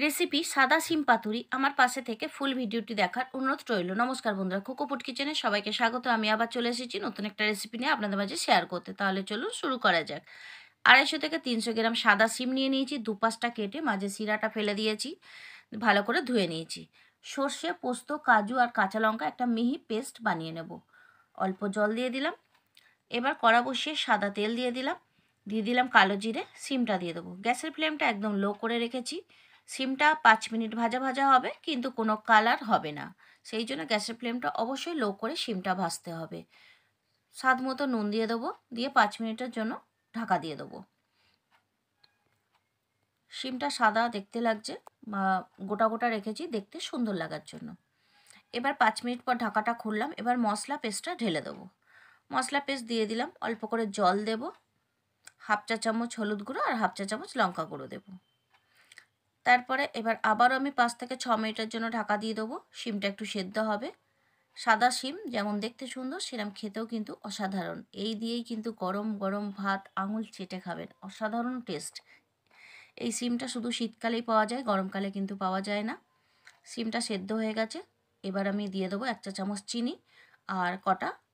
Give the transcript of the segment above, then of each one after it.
Recipe সাদা সিম পাতুরি আমার পাশে থেকে ফুল ভিডিওটি দেখার অনুরোধ রইল। নমস্কার বন্ধুরা, কোকো ফুড কিচেনে সবাইকে স্বাগত। আমি আবার চলে এসেছি নতুন একটা রেসিপি নিয়ে আপনাদের মাঝে শেয়ার করতে। তাহলে চলুন শুরু করা যাক। 250 থেকে 300 গ্রাম সাদা সিম নিয়ে নিয়েছি, দুপাশটা কেটে মাঝে শিরাটা ফেলে দিয়েছি, ভালো করে ধুয়ে নিয়েছি। সর্ষে, পোস্ত, কাজু আর কাঁচা লঙ্কা একটা মিহি পেস্ট বানিয়ে নেব। অল্প জল দিয়ে দিলাম। এবার কড়া বসিয়ে সাদা তেল দিয়ে দিলাম কালো জিরে, সিমটা দিয়ে দেবো। গ্যাসের ফ্লেমটা একদম লো করে রেখেছি। সিমটা 5 মিনিট ভাজা ভাজা হবে, কিন্তু কোনো কালার হবে না। সেই জন্য গ্যাসের ফ্লেমটা অবশ্যই লো করে সিমটা ভাজতে হবে। স্বাদ মতো নুন দিয়ে দেবো, দিয়ে 5 মিনিটের জন্য ঢাকা দিয়ে দেবো। সিমটা সাদা দেখতে লাগছে, গোটা গোটা রেখেছি দেখতে সুন্দর লাগার জন্য। এবার 5 মিনিট পর ঢাকাটা খুললাম। এবার মশলা পেস্টটা ঢেলে দেবো। মশলা পেস্ট দিয়ে দিলাম, অল্প করে জল দেব, হাফ চা চামচ হলুদ গুঁড়ো আর হাফ চা চামচ লঙ্কা গুঁড়ো দেবো। তারপরে এবার আবারও আমি 5 থেকে 6 মিনিটের জন্য ঢাকা দিয়ে দেবো। শিমটা একটু সেদ্ধ হবে। সাদা শিম যেমন দেখতে সুন্দর, সেরকম খেতেও কিন্তু অসাধারণ। এই দিয়েই কিন্তু গরম গরম ভাত আঙুল চেটে খাবেন, অসাধারণ টেস্ট। এই শিমটা শুধু শীতকালেই পাওয়া যায়, গরমকালে কিন্তু পাওয়া যায় না। শিমটা সেদ্ধ হয়ে গেছে। এবার আমি দিয়ে দেবো 1 চা চামচ চিনি আর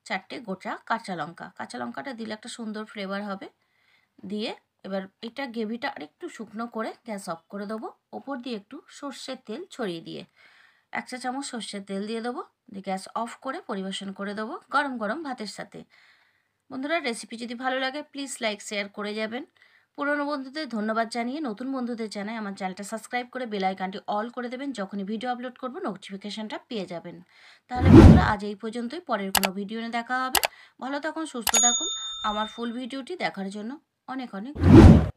4টে গোটা কাঁচা লঙ্কা। কাঁচা লঙ্কাটা দিলে একটা সুন্দর ফ্লেভার হবে। দিয়ে এবার এটা গ্রেভিটা আরেকটু শুকনো করে গ্যাস অফ করে দেবো। ওপর দিয়ে একটু সর্ষের তেল ছড়িয়ে দিয়ে 1 চা চামচ সর্ষের তেল দিয়ে দেবো। দিয়ে গ্যাস অফ করে পরিবেশন করে দেবো গরম গরম ভাতের সাথে। বন্ধুরা, রেসিপি যদি ভালো লাগে প্লিজ লাইক শেয়ার করে যাবেন। পুরনো বন্ধুদের ধন্যবাদ জানিয়ে নতুন বন্ধুদের জানাই আমার চ্যানেলটা সাবস্ক্রাইব করে বেল আইকনটি অল করে দেবেন। যখনই ভিডিও আপলোড করব নোটিফিকেশানটা পেয়ে যাবেন। তাহলে বন্ধুরা, আজ এই পর্যন্তই। পরের কোনো ভিডিও নিয়ে দেখা হবে। ভালো থাকুন, সুস্থ থাকুন। আমার ফুল ভিডিওটি দেখার জন্য অনেক অনেক ধন্যবাদ।